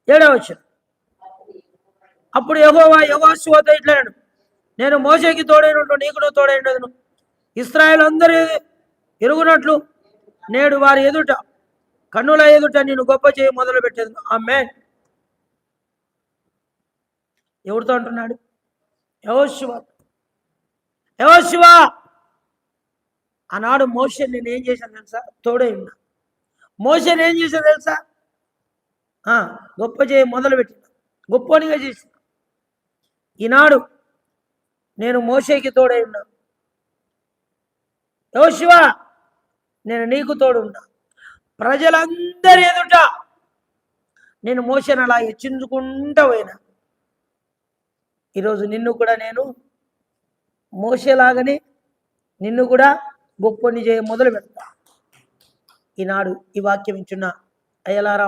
7వ వచనం. అప్పుడు యెహోవాతో ఇట్లన్నాడు, నేను మోషేకి తోడైనట్టు నీకును తోడైనను, ఇశ్రాయేలు అందరూ ఎరుగునట్లు నేడు వారి ఎదుట కన్నుల ఎదుట నేను గొప్ప చేయి మొదలు పెట్టేది. ఆమేన్. ఎవరితో అంటున్నాడు? యెహోషువ. ఆనాడు మోషే నేను ఏం చేశాను తెలుసా? తోడై ఉన్నా. మోషేని ఏం చేశాను తెలుసా? గొప్ప చేయి మొదలు పెట్టిన, గొప్పనిగా చేసిన. ఈనాడు నేను మోషేకి తోడై ఉన్నా. యెహోషువ, నేను నీకు తోడు ఉన్నా. ప్రజలందరి ఎదుట నేను మోషేని అలా హెచ్చించుకుంటూ పోయినా. ఈరోజు నిన్ను కూడా నేను మోషేలాగానే నిన్ను కూడా గొప్పని చేయ మొదలు పెడతా. ఈనాడు ఈ వాక్యం ఇచ్చున్న అయ్యలారా